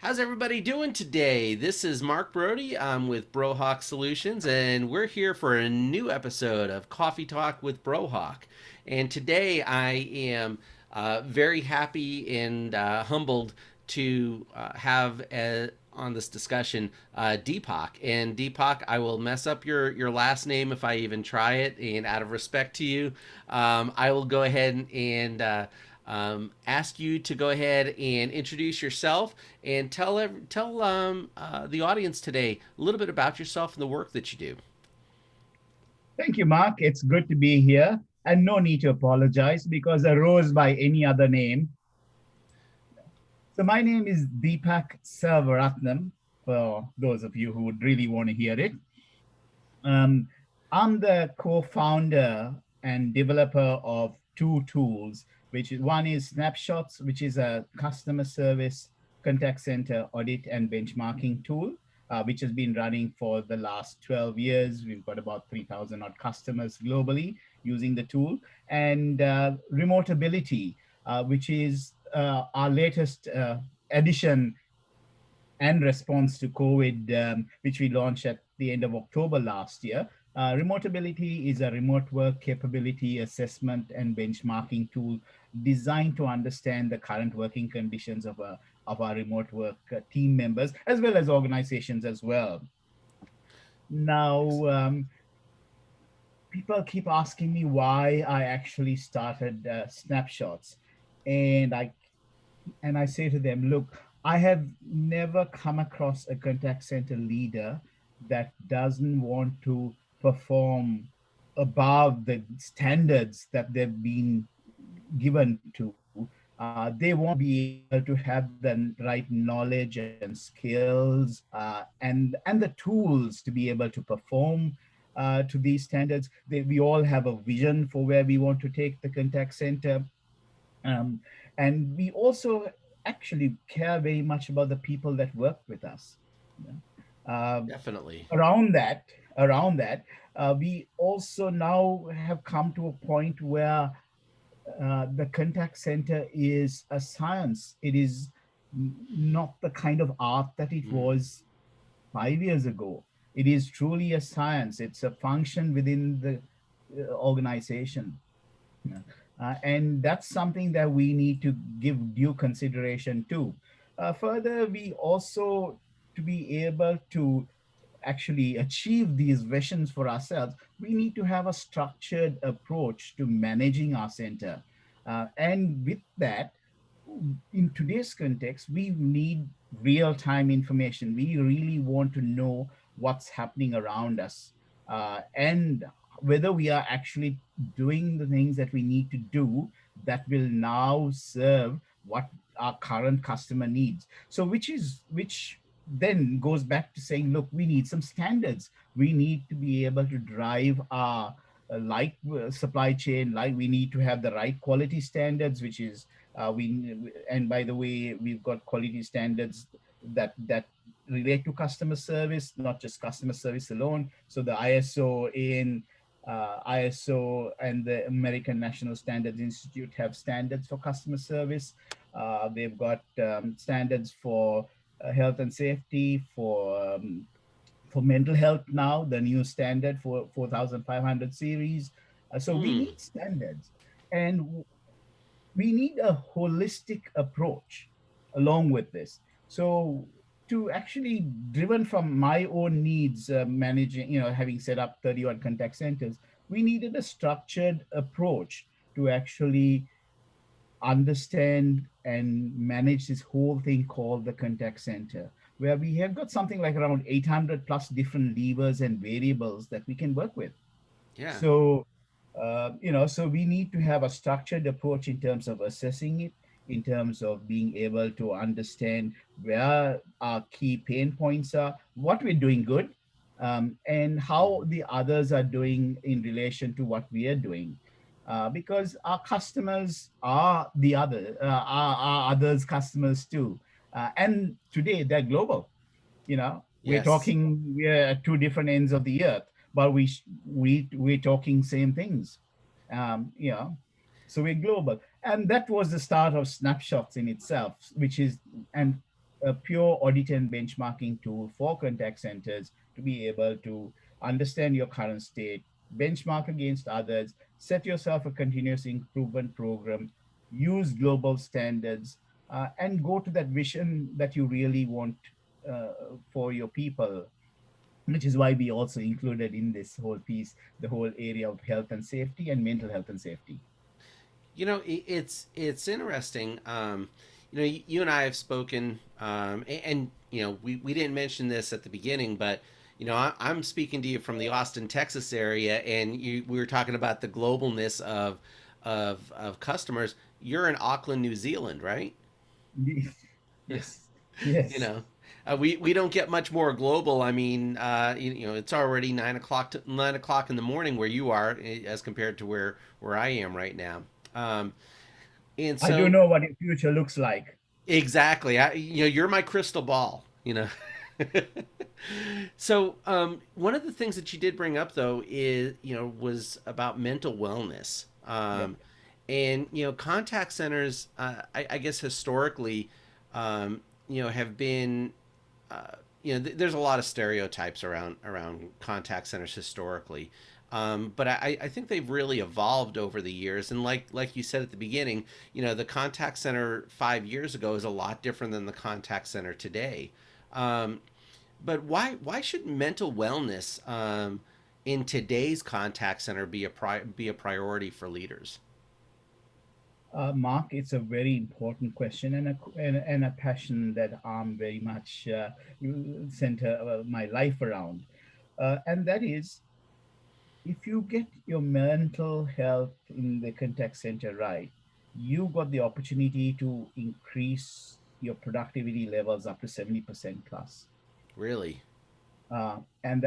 How's everybody doing today? This is Mark Brody. I'm with Brohawk Solutions, and we're here for a new episode of Coffee Talk with Brohawk. And today I am very happy and humbled to have on this discussion Deepak. And Deepak, I will mess up your last name if I even try it, and out of respect to you, I will go ahead and ask you to go ahead and introduce yourself and tell the audience today a little bit about yourself and the work that you do. Thank you, Mark. It's good to be here. And no need to apologize because I rose by any other name. So my name is Deepak Selvaratnam, for those of you who would really want to hear it. Um, I'm the co-founder and developer of two tools, which is one is Snapshots, which is a customer service contact center audit and benchmarking tool, which has been running for the last 12 years. We've got about 3,000 odd customers globally using the tool, and Remote Ability, which is our latest addition and response to COVID, which we launched at the end of October last year. Remote Ability is a remote work capability assessment and benchmarking tool designed to understand the current working conditions of our remote work team members, as well as organizations as well. Now, people keep asking me why I actually started Snapshots. And I say to them, look, I have never come across a contact center leader that doesn't want to perform above the standards that they've been given to. They want to be able to have the right knowledge and skills and the tools to be able to perform to these standards. We all have a vision for where we want to take the contact center, um, and we also actually care very much about the people that work with us. Uh, Definitely. around that, around that, we also now have come to a point where the contact center is a science. It is not the kind of art that it Mm. was 5 years ago. It is truly a science. It's a function within the organization. Yeah. And that's something that we need to give due consideration to. Further, we also, to be able to actually achieve these visions for ourselves, we need to have a structured approach to managing our center. And with that, in today's context, we need real time information. We really want to know what's happening around us and whether we are actually doing the things that we need to do that will now serve what our current customer needs. So, which then goes back to saying, look, we need some standards. We need to be able to drive our supply chain, like we need to have the right quality standards, which is we and by the way, we've got quality standards that relate to customer service, not just customer service alone. So the ISO and the American National Standards Institute have standards for customer service. They've got standards for health and safety, for mental health now, the new standard for 4500 series. So we Mm. need standards. And we need a holistic approach along with this. So to actually driven from my own needs, managing, having set up 31 contact centers, we needed a structured approach to actually understand and manage this whole thing called the contact center, where we have got something like around 800 plus different levers and variables that we can work with. Yeah. So, so we need to have a structured approach in terms of assessing it, in terms of being able to understand where our key pain points are, what we're doing good, and how Hmm. the others are doing in relation to what we are doing. Because our customers are are others' customers too. And today they're global. Yes. We're at two different ends of the earth, but we're talking same things. um you know so we're global, and that was the start of Snapshots in itself, which is and a pure audit and benchmarking tool for contact centers to be able to understand your current state, benchmark against others, set yourself a continuous improvement program, use global standards, and go to that vision that you really want for your people, which is why we also included in this whole piece the whole area of health and safety and mental health and safety. It's interesting. You and I have spoken, and we didn't mention this at the beginning, but I'm speaking to you from the Austin, Texas area, and we were talking about the globalness of customers. You're in Auckland, New Zealand, right? Yes, you yes. know, we don't get much more global. I mean, it's already 9 o'clock in the morning where you are, as compared to where I am right now. Um, and I don't so know what your future looks like. exactly, you're my crystal ball. So one of the things that you did bring up though is was about mental wellness. Yep. And contact centers, I guess historically, have been there's a lot of stereotypes around contact centers historically. But I think they've really evolved over the years, and like you said at the beginning, the contact center 5 years ago is a lot different than the contact center today. Um, but why should mental wellness in today's contact center be a priority for leaders? Mark, it's a very important question and a passion that I'm very much center my life around. And that is, if you get your mental health in the contact center right, you got the opportunity to increase your productivity levels up to 70% plus. Really? And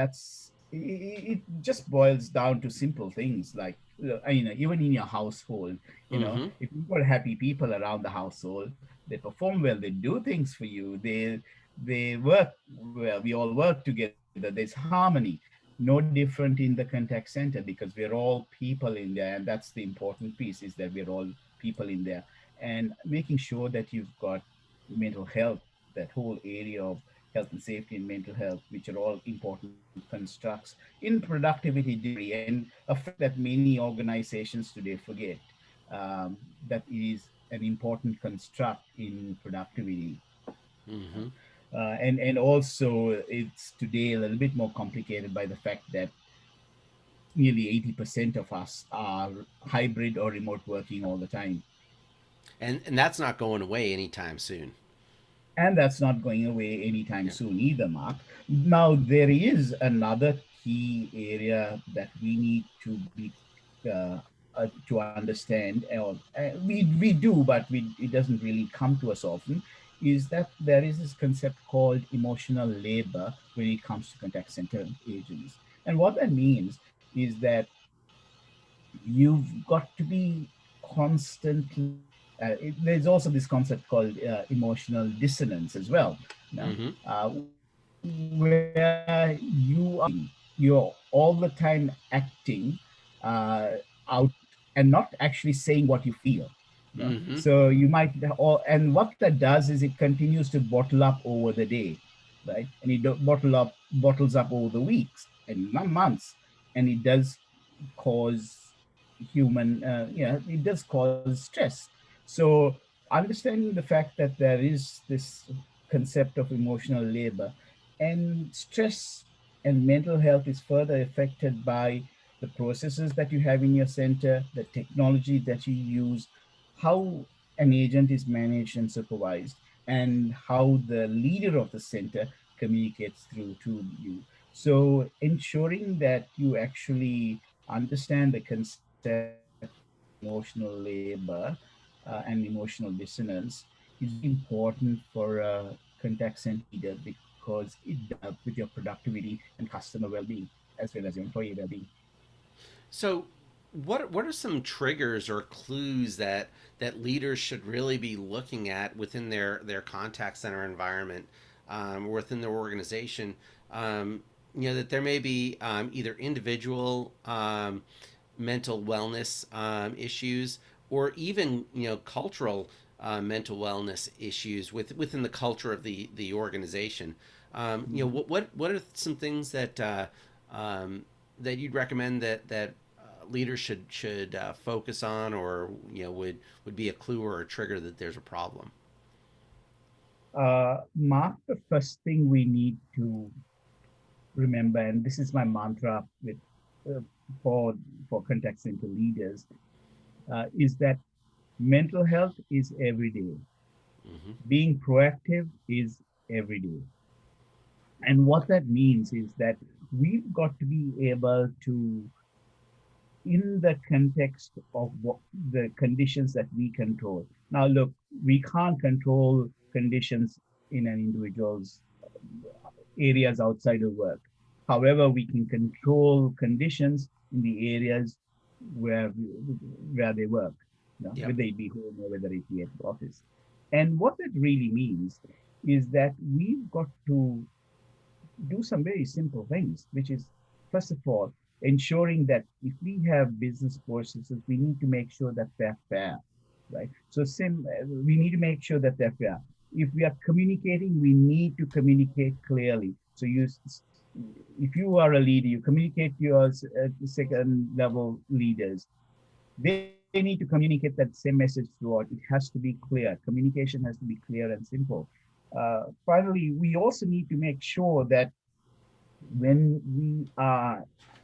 it just boils down to simple things like even in your household, Mm-hmm. if you've got happy people around the household, they perform well, they do things for you, they work well, we all work together, there's harmony. No different in the contact center because we're all people in there, and that's the important piece, is that we're all people in there, and making sure that you've got mental health, that whole area of health and safety and mental health, which are all important constructs in productivity delivery, and a fact that many organizations today forget, that it is an important construct in productivity. Mm-hmm. And also it's today a little bit more complicated by the fact that nearly 80% of us are hybrid or remote working all the time. And that's not going away anytime soon. And that's not going away anytime Yeah. soon either, Mark. Now, there is another key area that we need to be to understand, or we do, but it doesn't really come to us often. Is that there is this concept called emotional labor when it comes to contact center agents, and what that means is that you've got to be constantly there's also this concept called emotional dissonance as well, you know, Mm-hmm. where you're all the time acting out and not actually saying what you feel, you know? Mm-hmm. So you might, or and what that does is it continues to bottle up over the day, right? And bottles up over the weeks and months, and it does cause it does cause stress. So understanding the fact that there is this concept of emotional labor, and stress and mental health is further affected by the processes that you have in your center, the technology that you use, how an agent is managed and supervised, and how the leader of the center communicates through to you. So ensuring that you actually understand the concept of emotional labor and emotional dissonance is very important for a contact center leader, because it does help with your productivity and customer well-being as well as your employee well-being. So, what are some triggers or clues that leaders should really be looking at within their contact center environment, or within their organization? That there may be either individual mental wellness issues, or even cultural. mental wellness issues within the culture of the organization. Mhm. What are some things that you'd recommend that leaders should focus on, or would be a clue or a trigger that there's a problem? Mark, the first thing we need to remember, and this is my mantra with uh, for for contact center leaders, is that mental health is every day. Hmm. Being proactive is every day. And what that means is that we've got to be able to, in the context of what the conditions that we control. Now, look, we can't control conditions in an individual's areas outside of work. However, we can control conditions in the areas where where they work, Yep. whether it be home or whether it be at the office. And what that really means is that we've got to do some very simple things, which is, first of all, ensuring that if we have business processes, we need to make sure that they're fair, right? So we need to make sure that they're fair. If we are communicating, we need to communicate clearly. So if you are a leader, you communicate to your second level leaders. They need to communicate that same message throughout. It has to be clear. Communication has to be clear and simple. Finally, we also need to make sure that when we are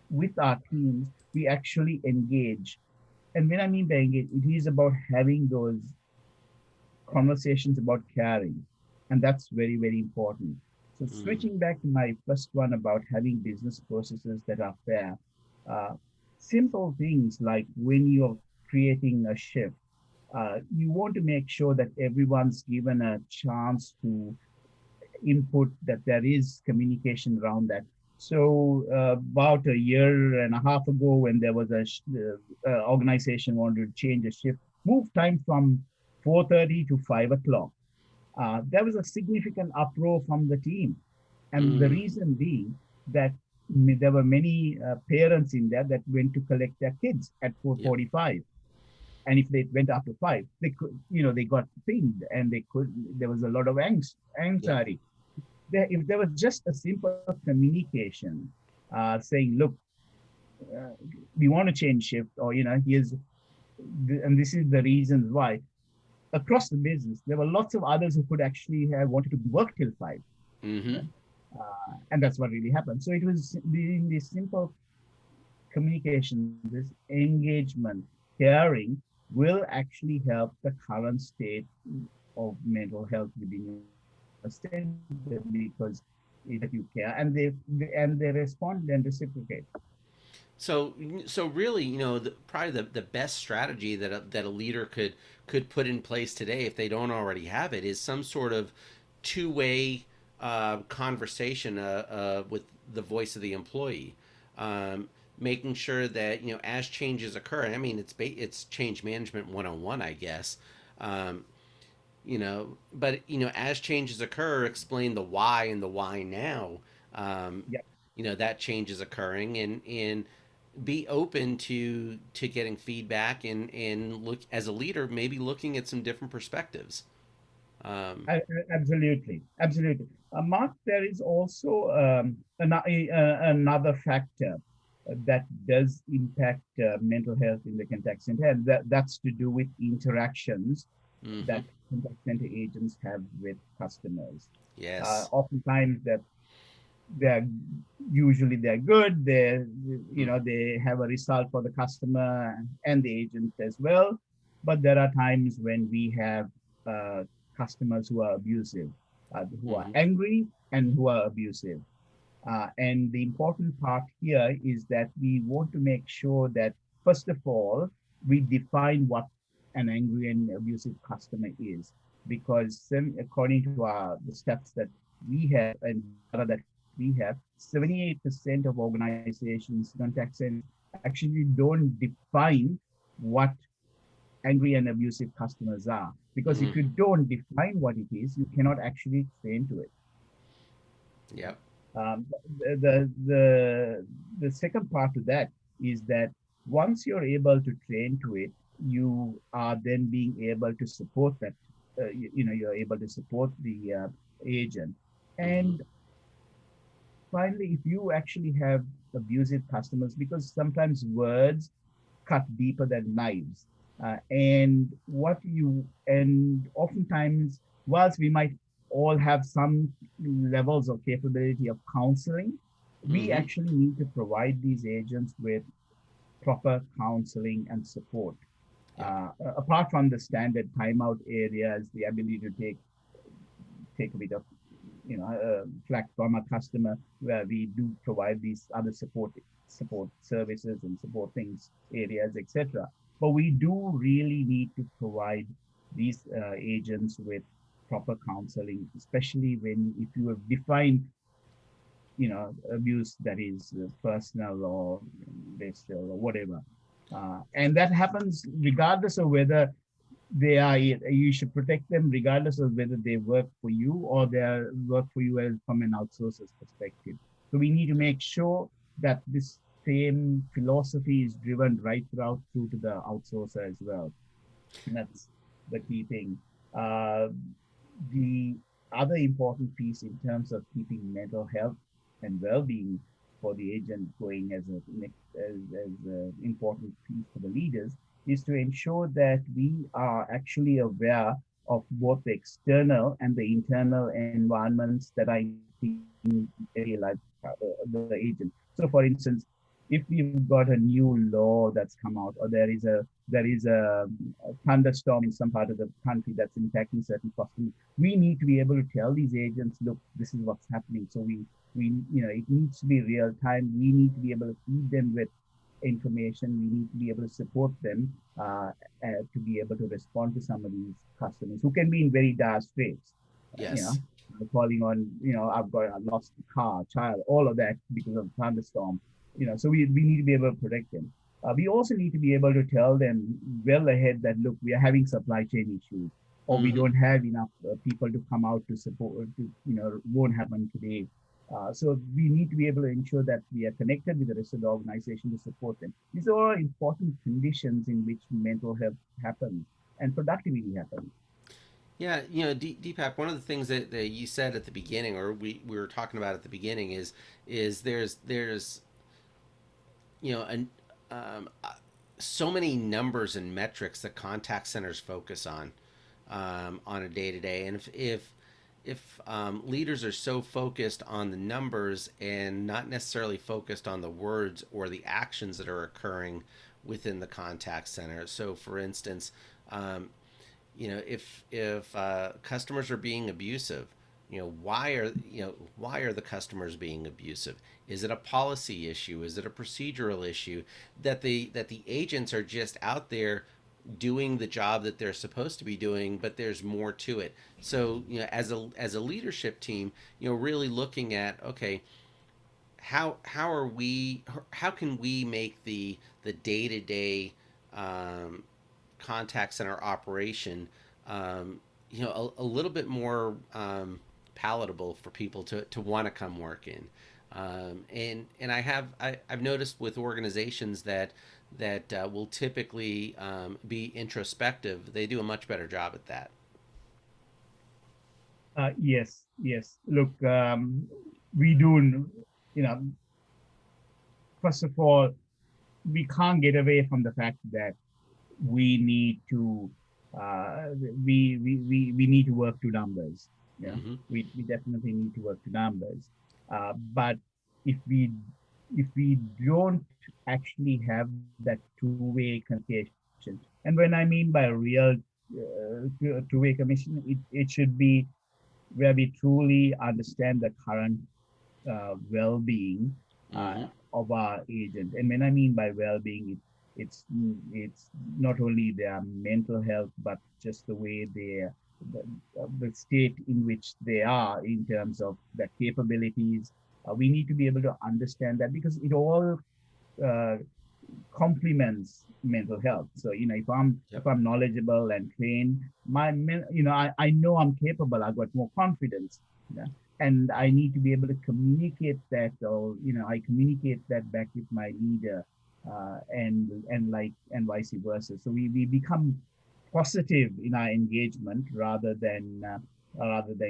with our teams, we actually engage. And when I mean by engage, it is about having those conversations about caring. And that's very, very important. So, Mm. switching back to my first one about having business processes that are fair, uh, simple things like when you're creating a shift, you want to make sure that everyone's given a chance to input, that there is communication around that. So about a year and a half ago, when there was organization wanted to change a shift, move time from 4:30 to 5 o'clock, there was a significant uproar from the team. And the Mm. reason being that there were many parents in there that went to collect their kids at Yep. 4:45, and if they went after 5, they could, they got pinged, and there was a lot of Yep. anxiety. If there was just a simple communication, saying, look, uh, we want to change shift, or and this is the reasons why, across the business there were lots of others who could actually have wanted to work till 5. Mm-hmm. Yeah? And that's what really happened. So it was being this simple communication, this engagement, caring, will actually help the current state of mental health within your center, because it shows that you care, and they respond and reciprocate. So, so really, probably the best strategy that a leader could put in place today, if they don't already have it, is some sort of two-way conversation with the voice of the employee, making sure that as changes occur. I mean, it's change management 101, I guess. Um, but as changes occur, explain the why and the why now. Um, Yeah, that change is occurring, and be open to getting feedback, and look as a leader, maybe looking at some different perspectives. Um, absolutely, absolutely. Mark, there is also another factor that does impact mental health in the contact center, and that's to do with interactions mm-hmm. that contact center agents have with customers. Yes. Oftentimes, they're they're good. Mm. They have a result for the customer and the agent as well. But there are times when we have customers who are abusive, who are Mm-hmm. angry, and who are abusive. And the important part here is that we want to make sure that, first of all, we define what an angry and abusive customer is. Because according to the stats that we have and the data that we have, 78% of organizations, contact centers, actually don't define what angry and abusive customers are. Because Mm-hmm. if you don't define what it is, you cannot actually train to it. Yep. Um, the, the, the, the second part to that is that once you're able to train to it, you are then being able to support that. You're able to support the agent. Mm-hmm. And finally, if you actually have abusive customers, because sometimes words cut deeper than knives. And oftentimes, whilst we might all have some levels of capability of counseling, we Mm-hmm. actually need to provide these agents with proper counseling and support. Yep. Apart from the standard timeout areas, the ability to take a bit of flack from a customer, where we do provide these other support services and support things areas, etc. But we do really need to provide these agents with proper counseling, especially when if you have defined abuse that is personal or bestial or whatever. And that happens regardless of whether you should protect them regardless of whether they work for you or they work for you as from an outsourcer's perspective. So we need to make sure that this same philosophy is driven right through to the outsourcer as well. And that's the key thing. Uh, the other important piece in terms of keeping mental health and well-being for the agent going as an important piece for the leaders is to ensure that we are actually aware of both the external and the internal environments that are impacting everyday life the agent. So, for instance, if we've got a new law that's come out, or there is a thunderstorm in some part of the country that's impacting certain customers, we need to be able to tell these agents, look, this is what's happening. So it needs to be real time. We need to be able to feed them with information. We need to be able to support them to be able to respond to some of these customers who can be in very dire straits. You know, Yes. calling on, I lost a car, child, all of that because of thunderstorm. So we need to be able to protect them. We also need to be able to tell them well ahead that, look, we are having supply chain issues, or we Mm-hmm. don't have enough people to come out to support. Won't happen today. So we need to be able to ensure that we are connected with the rest of the organization to support them. These are all important conditions in which mental health happens and productivity happens. Yeah, Deepak, one of the things that you said at the beginning, or we were talking about at the beginning, is there's an so many numbers and metrics that contact centers focus on a day to day, and if leaders are so focused on the numbers and not necessarily focused on the words or the actions that are occurring within the contact center. So, for instance, um, if customers are being abusive, why are the customers being abusive? Is it a policy issue? Is it a procedural issue that the agents are just out there doing the job that they're supposed to be doing, but there's more to it? So, as a leadership team, really looking at, okay, how can we make the day-to-day um, contact center operation a little bit more palatable for people to want to come work in. And I've noticed with organizations that will typically be introspective, they do a much better job at that. Yes, yes. Look, we do, you know, first of all, we can't get away from the fact that we need to uh, we need to work to numbers. Yeah, Mm-hmm. we definitely need to work to numbers. But if we if we don't actually have that two-way communication, and when I mean by real two-way communication, it should be where we truly understand the current well-being Mm-hmm. of our agent. And when I mean by well-being, it's not only their mental health, but just the way the, the state in which they are in terms of their capabilities. We need to be able to understand that because it all uh, complements mental health. So Yep. if I'm knowledgeable and trained, I know I'm capable. I've got more confidence, you know, and I need to be able to communicate that, or I communicate that back with my leader and vice versa. So we become positive in our engagement rather than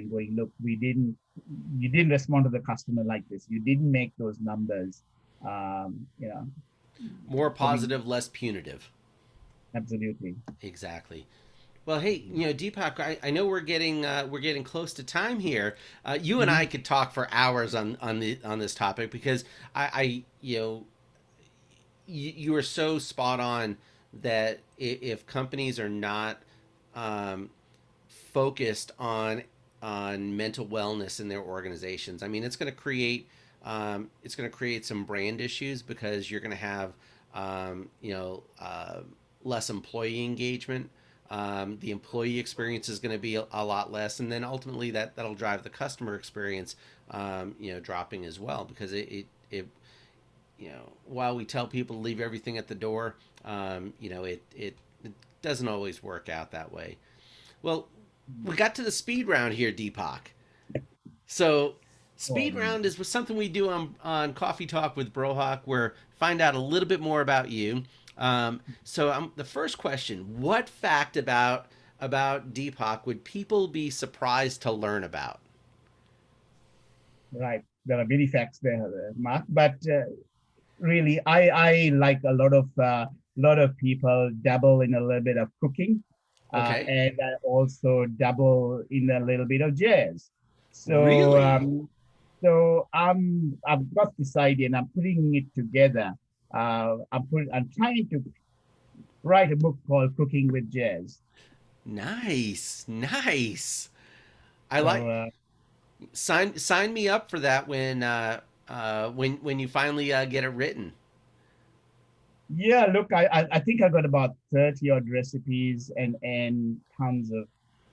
going, look, you didn't respond to the customer like this, you didn't make those numbers. You know, More for me, positive, less punitive. absolutely. Exactly. Well, hey, Deepak, I know we're getting close to time here. You and I Mhm. could talk for hours on this topic because I you are so spot on that if companies are not um, focused on mental wellness in their organizations, I mean, it's going to create some brand issues because you're going to have less employee engagement. The employee experience is going to be a lot less, and then ultimately that'll drive the customer experience, dropping as well because it while we tell people to leave everything at the door, it doesn't always work out that way. Well, we got to the speed round here, Deepak. So, speed Um, round is something we do on Coffee Talk with Brohawk, where find out a little bit more about you. The first question: what fact about Deepak would people be surprised to learn about? right. There are many facts there, Mark, but really, I like lot of people dabble in a little bit of cooking, Okay, and I also dabble in a little bit of jazz. So really I've got this idea and I'm putting it together. I'm trying to write a book called Cooking with Jazz. nice, nice. I So like sign me up for that when you finally get it written. yeah, look, I think I got about 30 odd recipes and tons of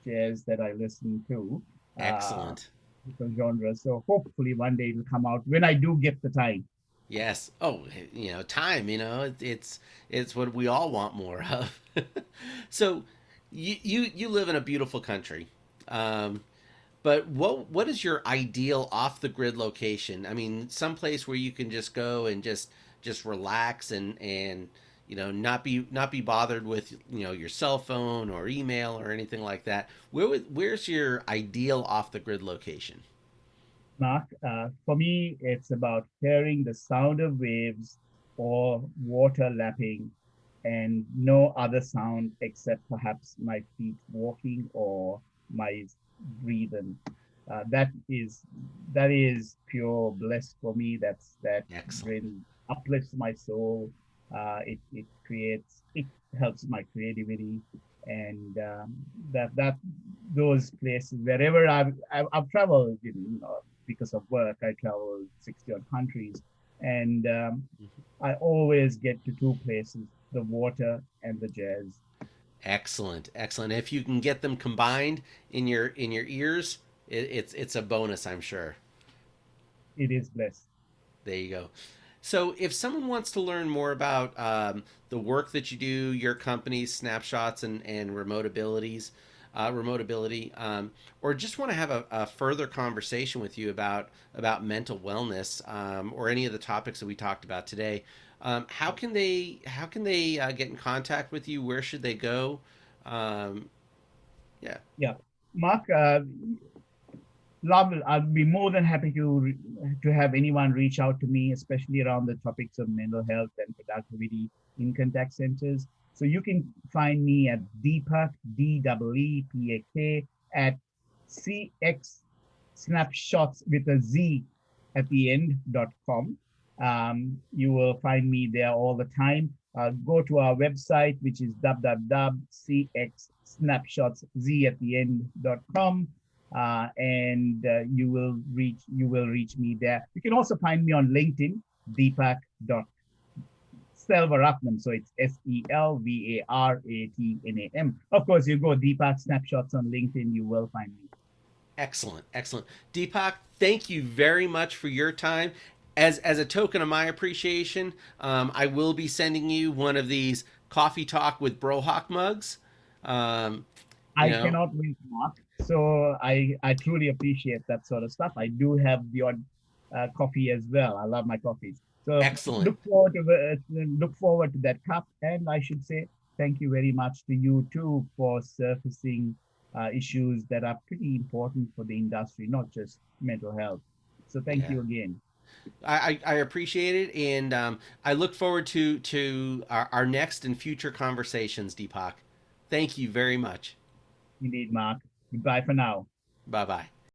jazz that I listen to, uh, Excellent. different genres. So hopefully one day it'll come out when I do get the time. Yes. Oh, time. It's what we all want more of. So, you live in a beautiful country, um, but what is your ideal off the grid location? I mean, some place where you can just go and just relax and not be bothered with your cell phone or email or anything like that. Where's your ideal off the grid location? Mark, for me, it's about hearing the sound of waves or water lapping and no other sound except perhaps my feet walking or my breathing. Uh, that is that is pure bliss for me. That Excellent. brings uplifts my soul. It helps my creativity, and that those places wherever I've traveled, because of work, I traveled 60 odd countries, and I always get to two places: the water and the jazz. Excellent, excellent. If you can get them combined in your ears, it's a bonus, I'm sure. It is bliss. There you go. So, if someone wants to learn more about the work that you do, your company's snapshots and remote ability, or just want to have a further conversation with you about mental wellness or any of the topics that we talked about today, how can they get in contact with you? Where should they go? Um, yeah, Yeah, Mark, love. I'll be more than happy to have anyone reach out to me, especially around the topics of mental health and productivity in contact centers. So you can find me at Deepak Deepak at CX snapshots with a Z at the end.com. You will find me there all the time. Go to our website, which is www.cxsnapshots z at the end.com, and you will reach me there. You can also find me on LinkedIn, Deepak.Selvaratnam. So it's Selvaratnam. Of course, you go Deepak Snapshots on LinkedIn, you will find me. excellent, excellent. Deepak, thank you very much for your time. As a token of my appreciation, I will be sending you one of these coffee talk with Brohawk mugs. Um, you I know, cannot wait, Mark. So I truly appreciate that sort of stuff. I do have the odd coffee as well. I love my coffees. So Excellent. look forward to that cup, and I should say thank you very much to you too for surfacing issues that are pretty important for the industry, not just mental health. So thank Yeah. you again. I appreciate it, and I look forward to our next and future conversations, Deepak. Thank you very much. Indeed, Mark. Goodbye for now. Bye bye.